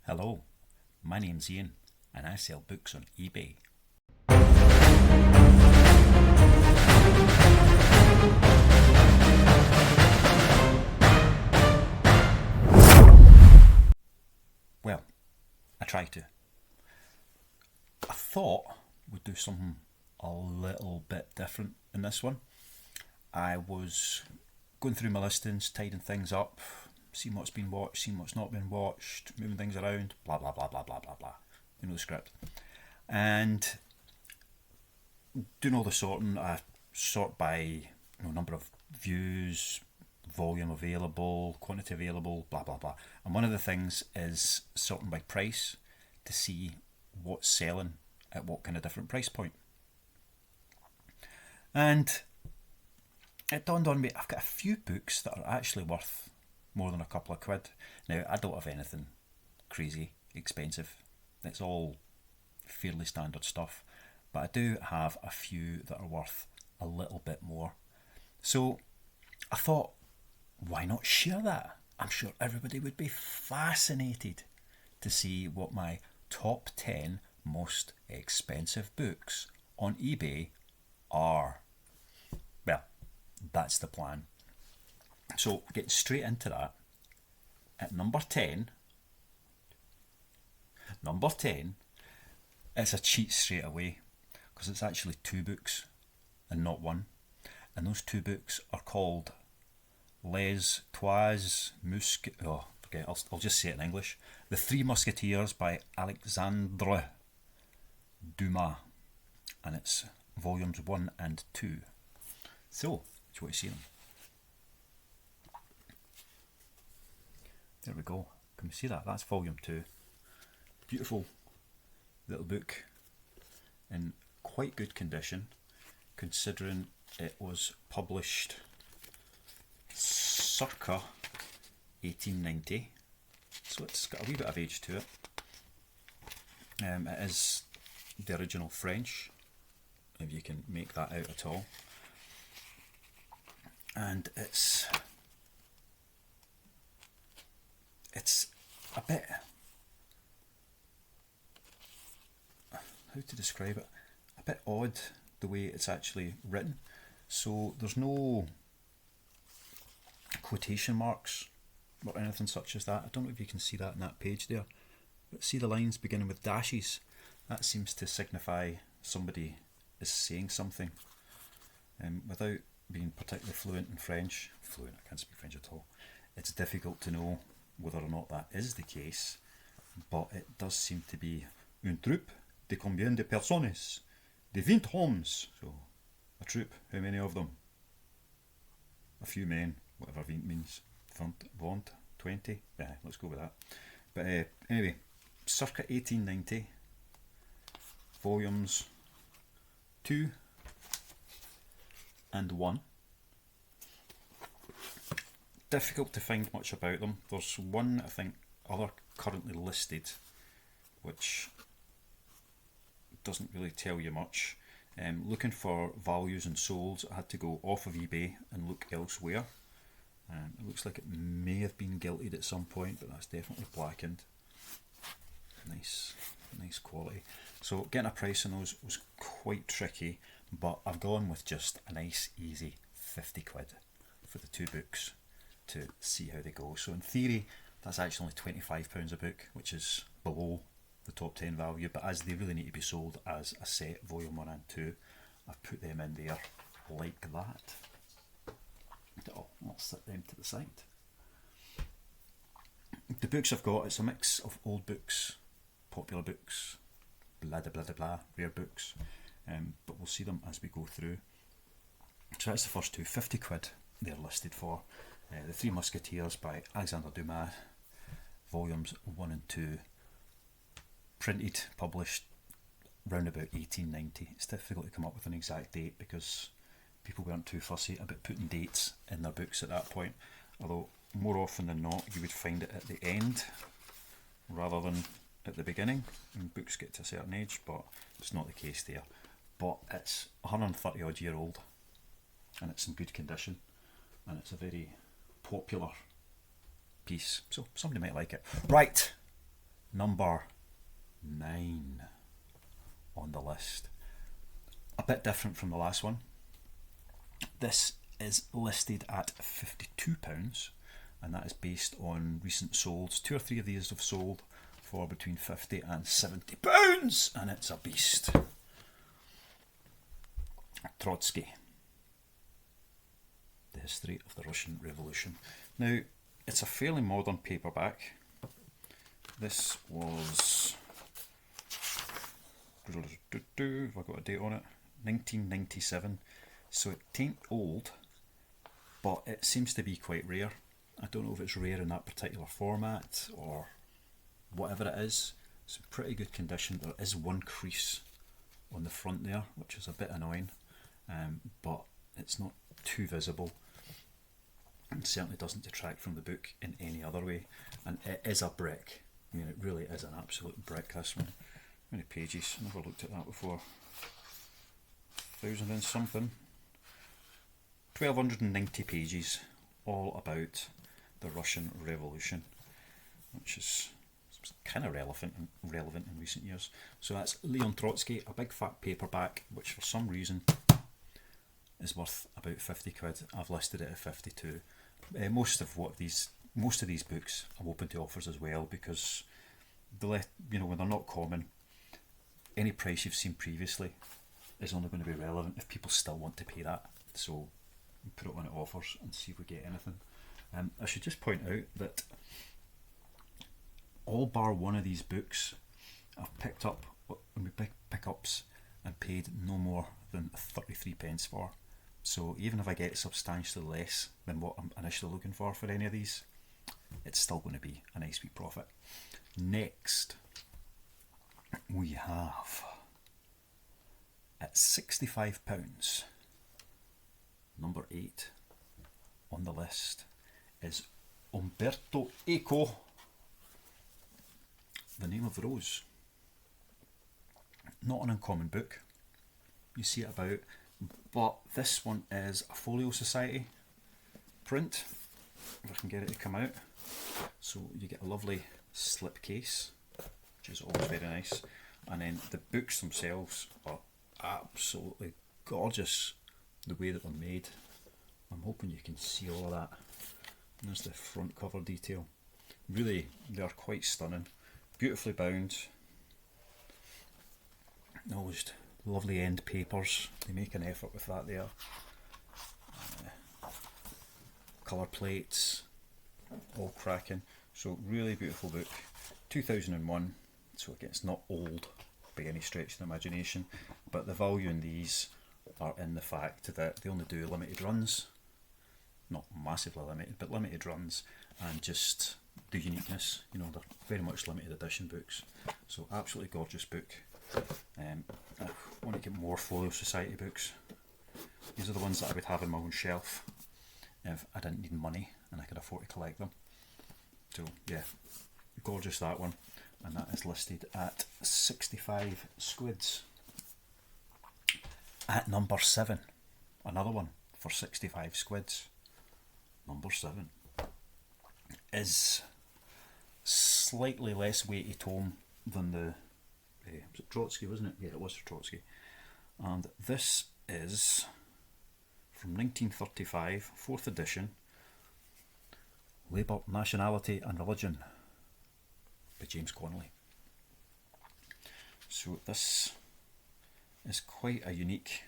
Hello, my name's Ian and I sell books on eBay. Well, I try to. I thought we'd do something a little bit different in this one. I was going through my listings, tidying things up, seeing what's been watched, seeing what's not been watched, moving things around, blah blah blah blah blah blah blah. You know the script. And doing all the sorting, I sort by number of views, volume available, quantity available, blah blah blah. And one of the things is sorting by price to see what's selling at what kind of different price point. And it dawned on me, I've got a few books that are actually worth more than a couple of quid. Now, I don't have anything crazy expensive. It's all fairly standard stuff. But I do have a few that are worth a little bit more. So I thought, why not share that? I'm sure everybody would be fascinated to see what my top 10 most expensive books on eBay are. Well, that's the plan. So getting straight into that, at number 10, it's a cheat straight away because it's actually two books and not one. And those two books are called Les Trois Mousquetaires. Oh, okay, I'll just say it in English. The Three Musketeers by Alexandre Dumas. And it's volumes 1 and 2. So, do you want to see them? There we go. Can you see that? That's volume 2. Beautiful little book in quite good condition, considering it was published circa 1890. So it's got a wee bit of age to it. It is the original French, if you can make that out at all. And it's a bit, how to describe it, a bit odd the way it's actually written. So there's no quotation marks or anything such as that. I don't know if you can see that in that page there, but see the lines beginning with dashes? That seems to signify somebody is saying something. Without being particularly fluent in French, I can't speak French at all, it's difficult to know whether or not that is the case, but it does seem to be une troupe de combien de personnes? De 20 hommes. So, a troupe, how many of them? A few men, whatever 20 means. 20? Yeah, let's go with that. But anyway, circa 1890, volumes 2 and 1. Difficult to find much about them. There's one, I think, other currently listed, which doesn't really tell you much. Looking for values and solds, I had to go off of eBay and look elsewhere. It looks like it may have been gilded at some point, but that's definitely blackened. Nice quality. So getting a price on those was quite tricky, but I've gone with just a nice easy 50 quid for the two books to see how they go. So in theory, that's actually only £25 a book, which is below the top 10 value, but as they really need to be sold as a set, volume 1 and 2, I've put them in there like that. I'll set them to the side. The books I've got, it's a mix of old books, popular books, blah blah blah blah, rare books, but we'll see them as we go through. So that's the first two, 50 quid they're listed for. The Three Musketeers by Alexandre Dumas, volumes 1 and 2, printed, published round about 1890. It's difficult to come up with an exact date because people weren't too fussy about putting dates in their books at that point, although more often than not you would find it at the end rather than at the beginning when books get to a certain age, but it's not the case there. But it's 130 odd year old and it's in good condition, and it's a very popular piece, so somebody might like it. Right, Number 9 on the list. A bit different from the last one. This is listed at £52, and that is based on recent solds. 2 or 3 of these have sold for between £50 and £70, and it's a beast. Trotsky, The History of the Russian Revolution. Now, it's a fairly modern paperback. This was, have I got a date on it? 1997. So it ain't old, but it seems to be quite rare. I don't know if it's rare in that particular format or whatever it is. It's in pretty good condition. There is one crease on the front there, which is a bit annoying, but it's not too visible. It certainly doesn't detract from the book in any other way, and it is a brick. I mean, it really is an absolute brick, this one. How many pages? Never looked at that before. 1,000 and something. 1,290 pages, all about the Russian Revolution, which is kind of relevant in recent years. So that's Leon Trotsky, a big fat paperback, which for some reason is worth about 50 quid. I've listed it at 52. Most of these books I'm open to offers as well, because when they're not common, any price you've seen previously is only going to be relevant if people still want to pay that. So put it on at offers and see if we get anything. I should just point out that all bar one of these books I've picked up when we pickups and paid no more than 33p for. So even if I get substantially less than what I'm initially looking for any of these, it's still going to be a nice wee profit. Next, we have at £65, number 8 on the list is Umberto Eco, The Name of the Rose. Not an uncommon book, you see it about, but this one is a Folio Society print, if I can get it to come out. So you get a lovely slip case, which is always very nice, and then the books themselves are absolutely gorgeous, the way that they're made. I'm hoping you can see all of that. And there's the front cover detail. Really, they are quite stunning. Beautifully bound. Always lovely end papers. They make an effort with that there. Colour plates, all cracking. So really beautiful book. 2001, so again it's not old by any stretch of the imagination, but the value in these are in the fact that they only do limited runs. Not massively limited, but limited runs, and just the uniqueness, they're very much limited edition books. So absolutely gorgeous book. I want to get more Folio Society books. These are the ones that I would have on my own shelf if I didn't need money and I could afford to collect them. So yeah, gorgeous that one, and that is listed at 65 squids. At number 7, another one for 65 squids. Number 7 is slightly less weighty tome than the was it Trotsky, wasn't it? Yeah, it was Trotsky. And this is from 1935, 4th edition, Labour, Nationality and Religion by James Connolly. So this is quite a unique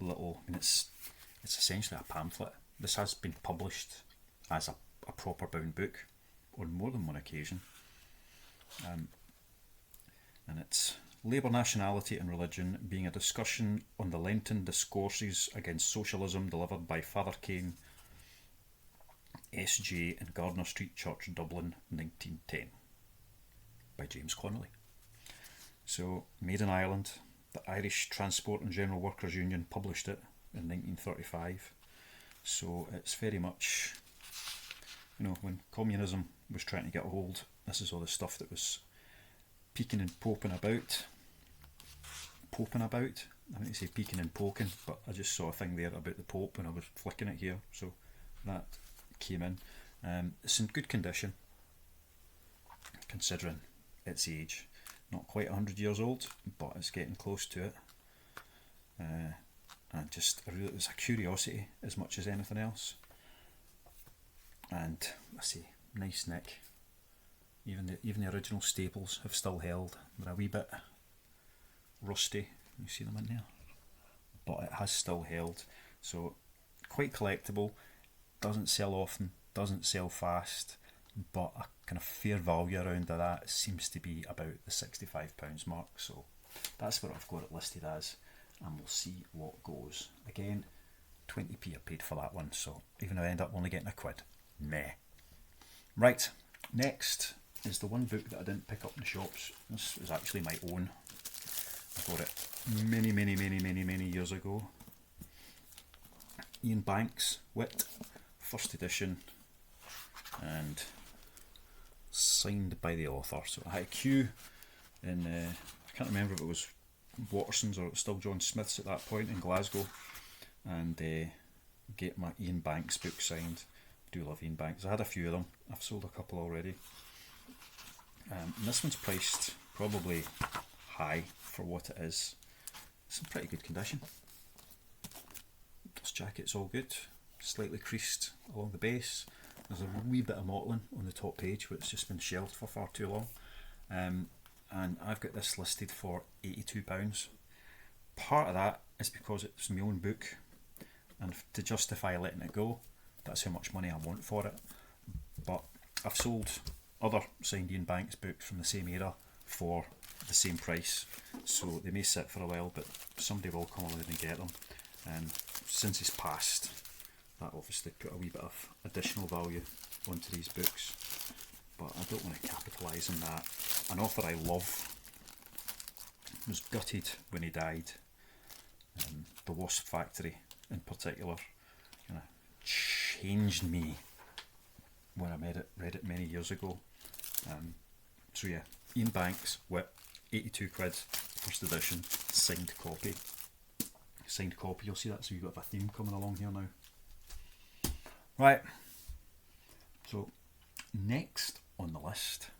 little, it's essentially a pamphlet. This has been published as a proper bound book on more than one occasion. And it's Labour, Nationality and Religion, being a discussion on the Lenten discourses against socialism delivered by Father Kane, S.J. in Gardiner Street Church, Dublin, 1910, by James Connolly. So, made in Ireland, the Irish Transport and General Workers Union published it in 1935. So it's very much, when communism was trying to get a hold, this is all the stuff that was peeking and poking about. I meant to say peeking and poking, but I just saw a thing there about the Pope when I was flicking it here, so that came in. It's in good condition, considering its age. Not quite 100 years old, but it's getting close to it. And just it was a curiosity as much as anything else. And I see, nice nick. Even the original staples have still held. They're a wee bit rusty. You see them in there, but it has still held. So quite collectible. Doesn't sell often. Doesn't sell fast. But a kind of fair value around that seems to be about the £65 mark. So that's what I've got it listed as, and we'll see what goes. Again, 20p I paid for that one, so even though I end up only getting £1, meh. Right, next is the one book that I didn't pick up in the shops. This is actually my own. I got it many years ago. Ian Banks, Wit, first edition, and signed by the author. So I had a queue in, I can't remember if it was Watterson's or it was still John Smith's at that point in Glasgow, and get my Ian Banks book signed. I do love Ian Banks. I had a few of them. I've sold a couple already. And this one's priced probably high for what it is. It's in pretty good condition. This jacket's all good. Slightly creased along the base. There's a wee bit of mottling on the top page, but it's just been shelved for far too long. And I've got this listed for £82. Part of that is because it's my own book, and to justify letting it go, that's how much money I want for it. But I've sold other signed Ian Banks books from the same era for the same price, so they may sit for a while, but somebody will come along and get them. And since it's passed, that obviously put a wee bit of additional value onto these books, but I don't want to capitalise on that. An author I love was gutted when he died. The Wasp Factory in particular kind of changed me when I read it many years ago. So yeah, Ian Banks, Wit, £82, first edition, signed copy. Signed copy, you'll see that's a wee bit of a theme coming along here now. Right, so next on the list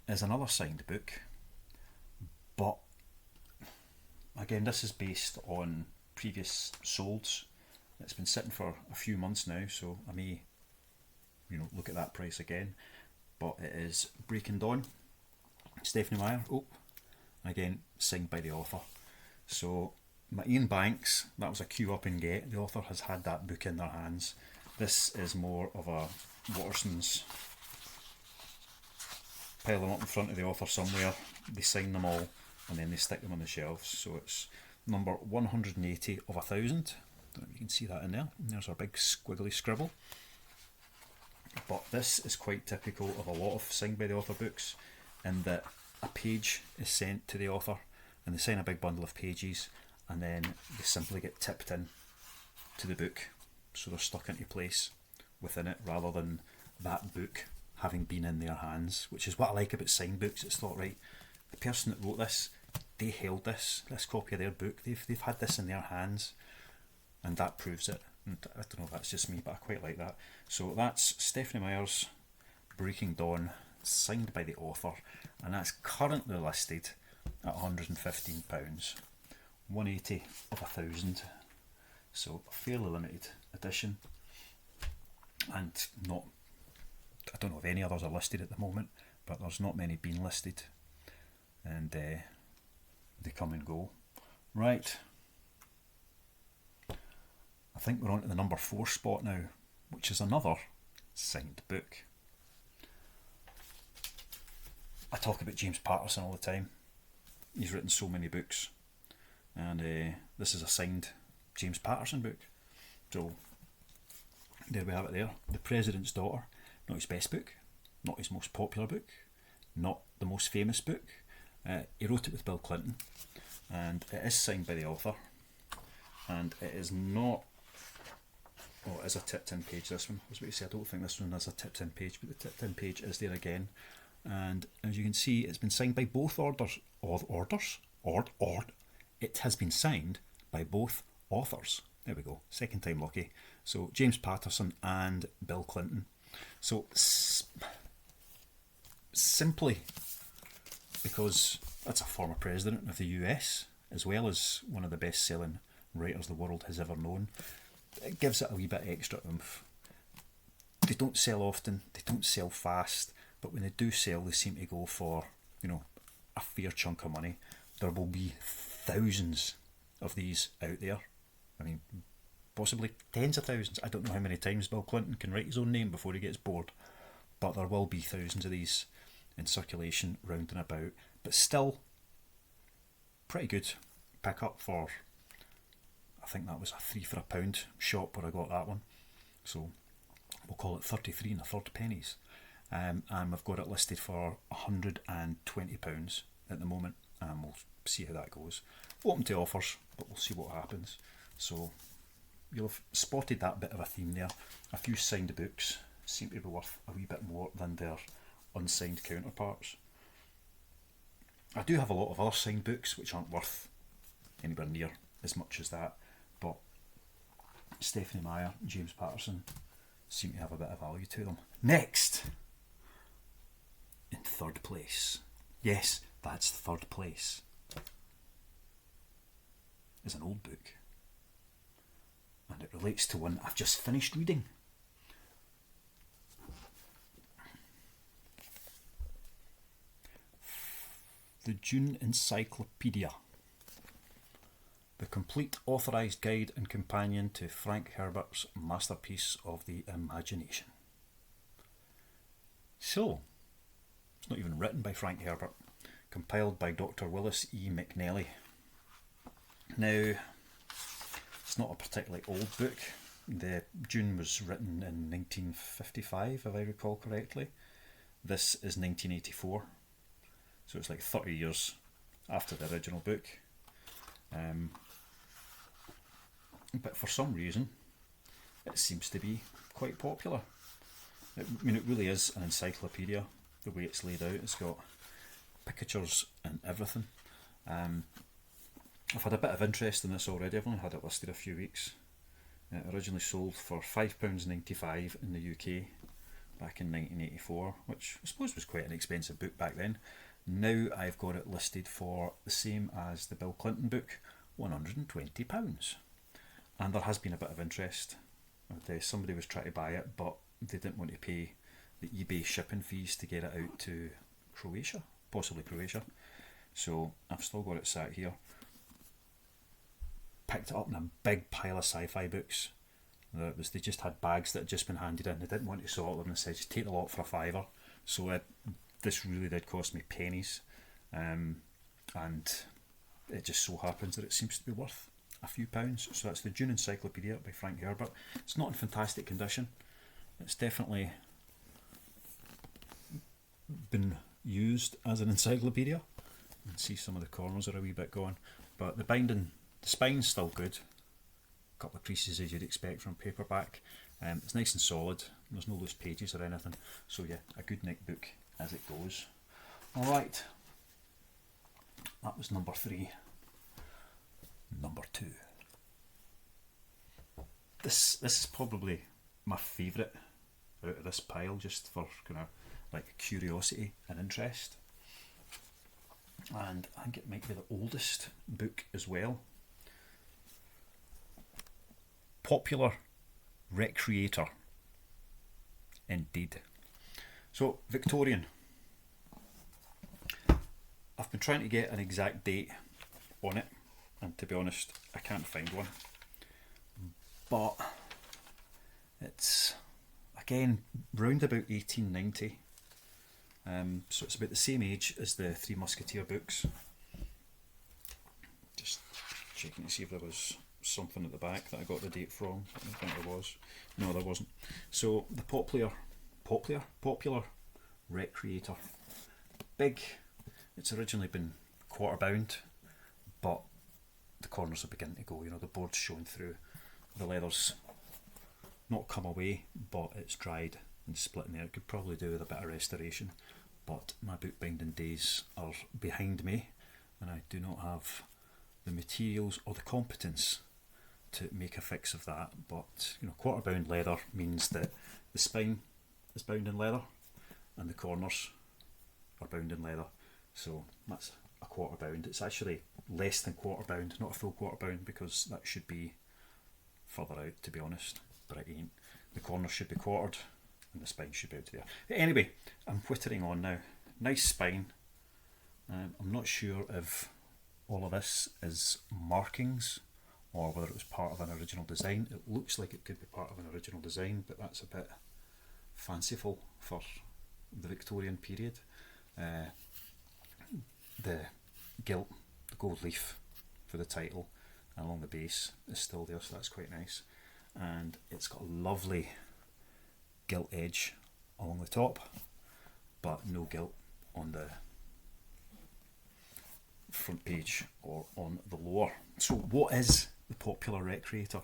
is another signed book, but again this is based on previous solds. It's been sitting for a few months now, so I may look at that price again, but it is Breaking Dawn, Stephanie Meyer, again signed by the author. So my Ian Banks, that was a queue up and get. The author has had that book in their hands. This is more of a Watterson's, pile them up in front of the author somewhere, they sign them all, and then they stick them on the shelves. So it's number 180 of 1,000. Don't know if you can see that in there. And there's our big squiggly scribble. But this is quite typical of a lot of signed by the author books, in that a page is sent to the author and they sign a big bundle of pages, and then they simply get tipped in to the book, so they're stuck into place within it, rather than that book having been in their hands, which is what I like about signed books. It's thought, right, the person that wrote this, they held this copy of their book, they've had this in their hands, and that proves it. And I don't know if that's just me, but I quite like that. So that's Stephanie Meyer's Breaking Dawn, signed by the author, and that's currently listed at £115. 180 of 1,000, so a fairly limited edition, and I don't know if any others are listed at the moment, but there's not many being listed, and they come and go. Right, I think we're on to the number 4 spot now, which is another signed book. I talk about James Patterson all the time. He's written so many books, and this is a signed James Patterson book. So there we have it there. The President's Daughter, not his best book, not his most popular book, not the most famous book. He wrote it with Bill Clinton, and it is signed by the author, and it is not, it is a tipped in page, this one. I was about to say, I don't think this one has a tipped in page, but the tipped in page is there again. And as you can see, it's been signed by both it has been signed by both authors. There we go, second time lucky. So James Patterson and Bill Clinton. So simply because that's a former president of the US, as well as one of the best-selling writers the world has ever known. It gives it a wee bit extra oomph. They don't sell often, they don't sell fast, but when they do sell, they seem to go for, you know, a fair chunk of money. There will be thousands of these out there. I mean, possibly tens of thousands. I don't know how many times Bill Clinton can write his own name before he gets bored, but there will be thousands of these in circulation round and about. But still, pretty good pick up for, I think that was a 3 for £1 shop where I got that one. So we'll call it 33 and a third pennies. And we've got it listed for £120 at the moment, and we'll see how that goes. Open to offers, but we'll see what happens. So you'll have spotted that bit of a theme there. A few signed books seem to be worth a wee bit more than their unsigned counterparts. I do have a lot of other signed books which aren't worth anywhere near as much as that, but Stephanie Meyer, James Patterson seem to have a bit of value to them. Next, in third place, yes, that's third place, is an old book, and it relates to one I've just finished reading. The Dune Encyclopedia, the complete authorised guide and companion to Frank Herbert's masterpiece of the imagination. So, it's not even written by Frank Herbert, compiled by Dr. Willis E. McNally. Now, it's not a particularly old book. The Dune was written in 1955, if I recall correctly. This is 1984. So it's like 30 years after the original book. But for some reason, it seems to be quite popular. I mean, it really is an encyclopedia, the way it's laid out. It's got pictures and everything. I've had a bit of interest in this already. I've only had it listed a few weeks. It originally sold for £5.95 in the UK back in 1984, which I suppose was quite an expensive book back then. Now I've got it listed for the same as the Bill Clinton book, £120. And there has been a bit of interest. Somebody was trying to buy it, but they didn't want to pay the eBay shipping fees to get it out to Croatia, possibly Croatia. So I've still got it sat here. Picked it up in a big pile of sci-fi books. They just had bags that had just been handed in. They didn't want to sort them and said, just take the lot for a £5. So this really did cost me pennies, and it just so happens that it seems to be worth a few pounds. So that's the Dune Encyclopedia by Frank Herbert. It's not in fantastic condition. It's definitely been used as an encyclopedia. You can see some of the corners are a wee bit gone, but the binding, the spine's still good. A couple of creases as you'd expect from paperback. It's nice and solid. There's no loose pages or anything. So yeah, a good neck book as it goes. Alright, that was number 3. Number 2. This is probably my favourite out of this pile, just for kind of like curiosity and interest. And I think it might be the oldest book as well. Popular Recreator. Indeed. So, Victorian. I've been trying to get an exact date on it, and to be honest, I can't find one. But it's, again, round about 1890. So it's about the same age as the Three Musketeer books. Just checking to see if there was something at the back that I got the date from. I don't think there was. No, there wasn't. So the popular Recreator. Big. It's originally been quarter bound, but the corners are beginning to go. You know, the board's showing through. The leather's not come away, but it's dried and split in there. It could probably do with a bit of restoration, but my bookbinding days are behind me, and I do not have the materials or the competence to make a fix of that. But you know, quarter bound leather means that the spine is bound in leather and the corners are bound in leather. So that's a £1/4. It's actually less than £1/4, not a full £1/4, because that should be further out, to be honest, but it ain't. The corners should be quartered and the spine should be out there. But anyway, I'm whittering on now. Nice spine. I'm not sure if all of this is markings or whether it was part of an original design. It looks like it could be part of an original design, but that's a bit fanciful for the Victorian period. The gilt, the gold leaf for the title along the base is still there, so that's quite nice. And it's got a lovely gilt edge along the top, but no gilt on the front page or on the lower. So what is the Popular Recreator?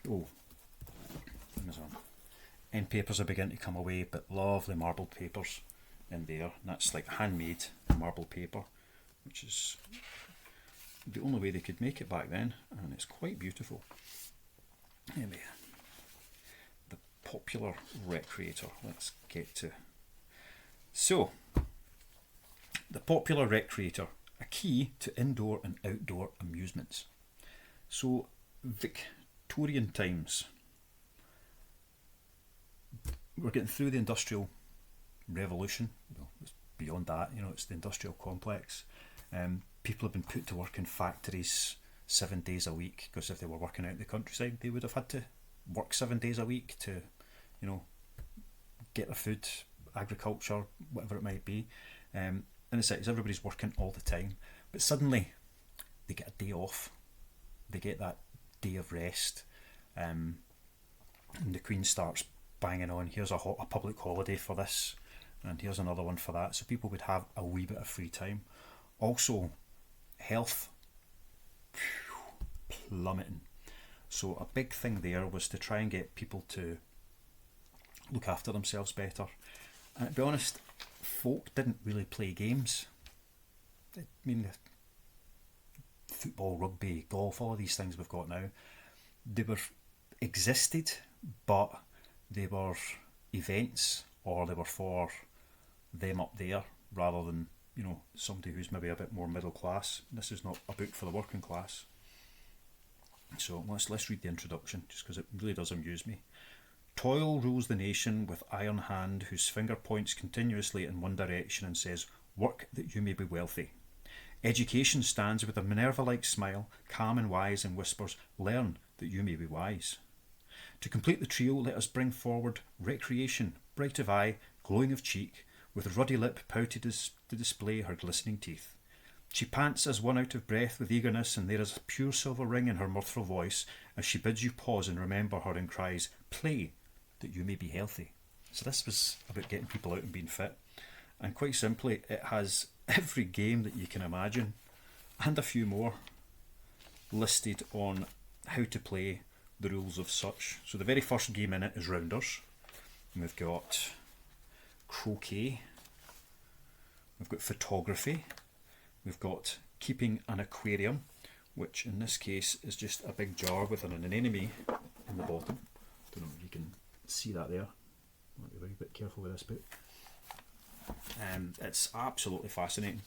Oh, Amazon. End papers are beginning to come away, but lovely marbled papers in there. And that's like handmade marbled paper, which is the only way they could make it back then, and it's quite beautiful. Anyway, the Popular Recreator. Let's get to. So, the Popular Recreator, a key to indoor and outdoor amusements. So, Victorian times. We're getting through the Industrial Revolution. Well, it's beyond that, you know, it's the industrial complex. People have been put to work in factories 7 days a week, because if they were working out in the countryside, they would have had to work 7 days a week to, you know, get their food, agriculture, whatever it might be. In the cities, everybody's working all the time, but suddenly they get a day off. They get that day of rest, and the Queen starts banging on, here's a public holiday for this, and here's another one for that, so people would have a wee bit of free time. Also, health plummeting. So a big thing there was to try and get people to look after themselves better. And to be honest, folk didn't really play games. I mean, football, rugby, golf, all of these things we've got now, they were existed, but they were events, or they were for them up there, rather than, you know, somebody who's maybe a bit more middle class. This is not a book for the working class. So let's read the introduction, just because it really does amuse me. Toil rules the nation with iron hand, whose finger points continuously in one direction and says, work that you may be wealthy. Education stands with a Minerva-like smile, calm and wise, and whispers, learn that you may be wise. To complete the trio, let us bring forward recreation, bright of eye, glowing of cheek, with ruddy lip pouted to display her glistening teeth. She pants as one out of breath with eagerness, and there is a pure silver ring in her mirthful voice as she bids you pause and remember her and cries, play that you may be healthy. So this was about getting people out and being fit. And quite simply, it has every game that you can imagine, and a few more, listed on how to play, the rules of such. So the very first game in it is Rounders. And we've got croquet, we've got photography, we've got keeping an aquarium, which in this case is just a big jar with an anemone in the bottom. Don't know if you can see that there. Might be a bit careful with this bit. It's absolutely fascinating.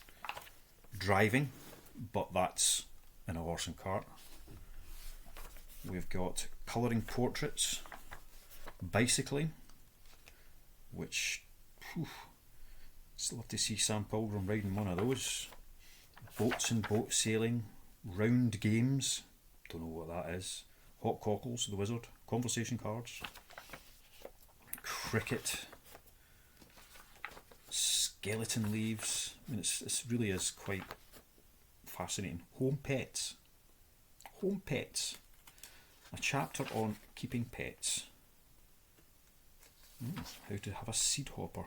Driving, but that's in a horse and cart. We've got colouring portraits, bicycling, which, still love to see Sam Pilgrim riding one of those. Boats and boat sailing, round games, don't know what that is. Hot cockles, the wizard, conversation cards, cricket, skeleton leaves. I mean, it really is quite fascinating. Home pets. Home pets. A chapter on keeping pets. How to have a seed hopper.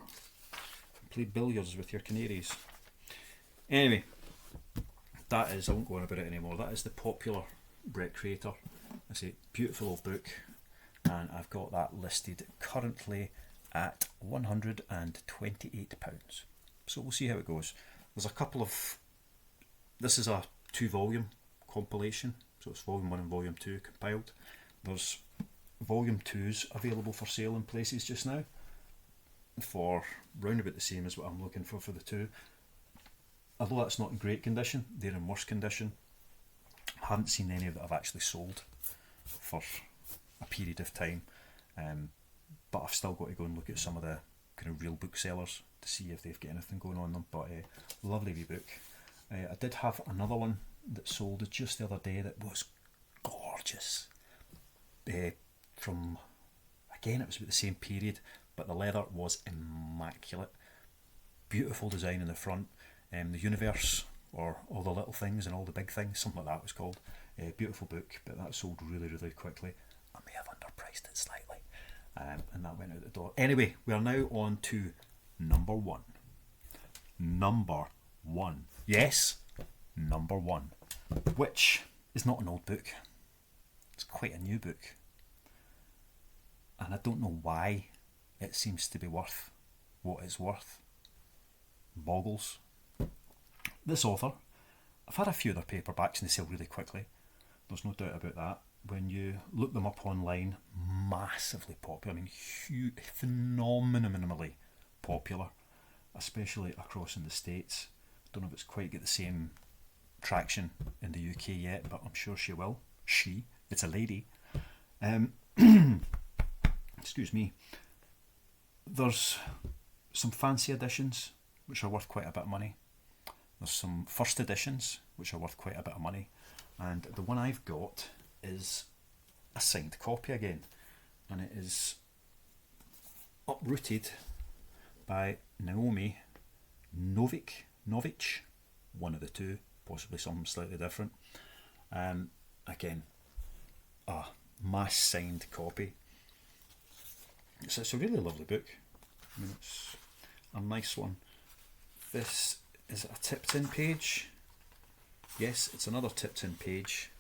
Play billiards with your canaries. Anyway, that is, I won't go on about it anymore. That is the Popular Recreator. It's a beautiful old book, and I've got that listed currently at £128. So we'll see how it goes. There's a couple of, this is a 2-volume compilation, so it's volume 1 and volume 2 compiled. There's volume 2s available for sale in places just now for round about the same as what I'm looking for the 2. although that's not in great condition, they're in worse condition. I haven't seen any that I've actually sold for a period of time, but I've still got to go and look at some of the kind of real booksellers to see if they've got anything going on them. But lovely wee book. I did have another one that sold just the other day that was gorgeous. From, again, it was about the same period, but the leather was immaculate. Beautiful design in the front. The Universe, or All the Little Things and All the Big Things, something like that was called. Beautiful book, but that sold really, really quickly. I may have underpriced it slightly, and that went out the door. Anyway, we are now on to number one. Number one. Yes, number one. Which is not an old book. It's quite a new book. And I don't know why it seems to be worth what it's worth. Boggles. This author, I've had a few of their paperbacks and they sell really quickly. There's no doubt about that. When you look them up online, massively popular. I mean, huge, phenomenally popular, especially across in the States. Don't know if it's quite got the same traction in the UK yet, but I'm sure she will. It's a lady. Excuse me. There's some fancy editions which are worth quite a bit of money. There's some first editions which are worth quite a bit of money, and the one I've got is a signed copy again, and it is Uprooted by Naomi Novich, one of the two, possibly something slightly different. Again, a mass signed copy. It's a really lovely book. I mean, it's a nice one. This is a tipped in page. Yes, it's another tipped in page.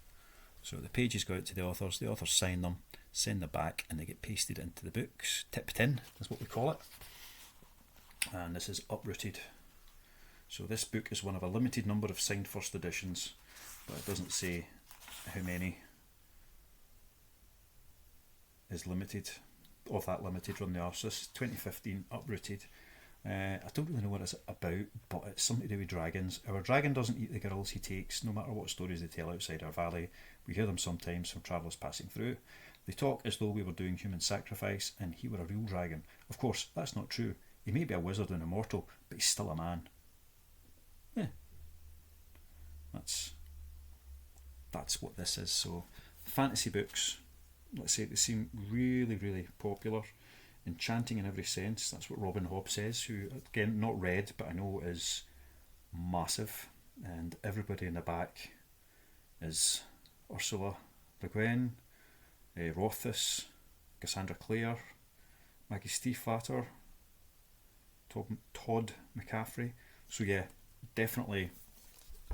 So the pages go out to the authors sign them, send them back, and they get pasted into the books. Tipped in is what we call it. And this is Uprooted. So this book is one of a limited number of signed first editions, but it doesn't say how many is limited, of that limited run they are. So this is 2015 Uprooted. I don't really know what it's about, but it's something to do with dragons. Our dragon doesn't eat the girls he takes, no matter what stories they tell outside our valley. We hear them sometimes from travellers passing through. They talk as though we were doing human sacrifice and he were a real dragon. Of course, that's not true. He may be a wizard and immortal, but he's still a man. Yeah. That's what this is. So, fantasy books, let's say they seem really, really popular. Enchanting in every sense. That's what Robin Hobb says, who, again, not read, but I know is massive. And everybody in the back is Ursula Le Guin, Rothfuss, Cassandra Clare, Maggie Stiefvater, Todd McCaffrey. So yeah, definitely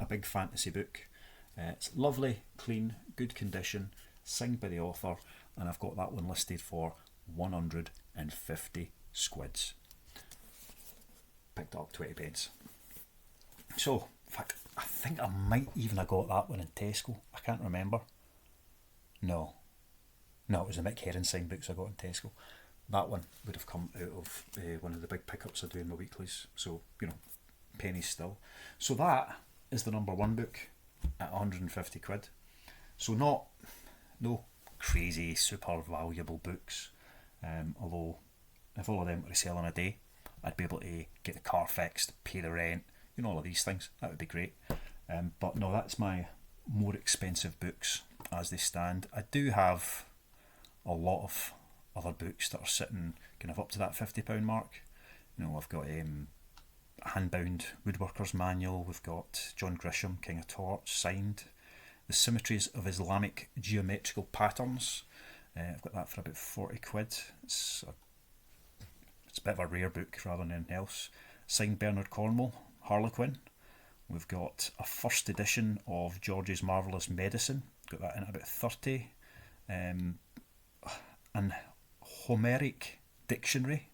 a big fantasy book. It's lovely, clean, good condition, signed by the author, and I've got that one listed for 150 squids. Picked up 20 pence. So, in fact, I think I might even have got that one in Tesco. I can't remember. No, it was the Mick Herron signed books I got in Tesco. That one would have come out of one of the big pickups I do in my weeklies. So, pennies still. So that is the number one book at 150 quid. So no crazy, super valuable books. Although, if all of them were to sell in a day, I'd be able to get the car fixed, pay the rent, all of these things. That would be great. But no, that's my more expensive books as they stand. I do have a lot of other books that are sitting kind of up to that £50 mark. I've got a Handbound Woodworker's Manual. We've got John Grisham, King of Torch, signed. The Symmetries of Islamic Geometrical Patterns. I've got that for about 40 quid. It's a bit of a rare book rather than anything else. Signed Bernard Cornwell, Harlequin. We've got a first edition of George's Marvellous Medicine. Got that in at about 30. An Homeric Dictionary.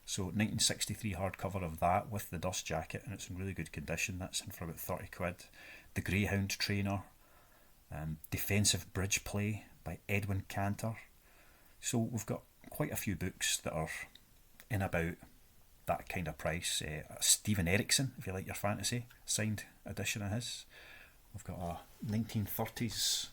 So 1963 hardcover of that with the dust jacket, and it's in really good condition. That's in for about 30 quid. The Greyhound Trainer. Defensive Bridge Play by Edwin Cantor. So we've got quite a few books that are in about that kind of price. Stephen Erickson, if you like your fantasy, signed edition of his. I've got a 1930s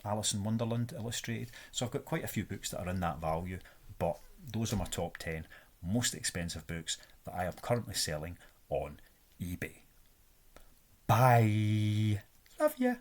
Alice in Wonderland illustrated. So I've got quite a few books that are in that value, but those are my top 10 most expensive books that I am currently selling on eBay. Bye. Love you.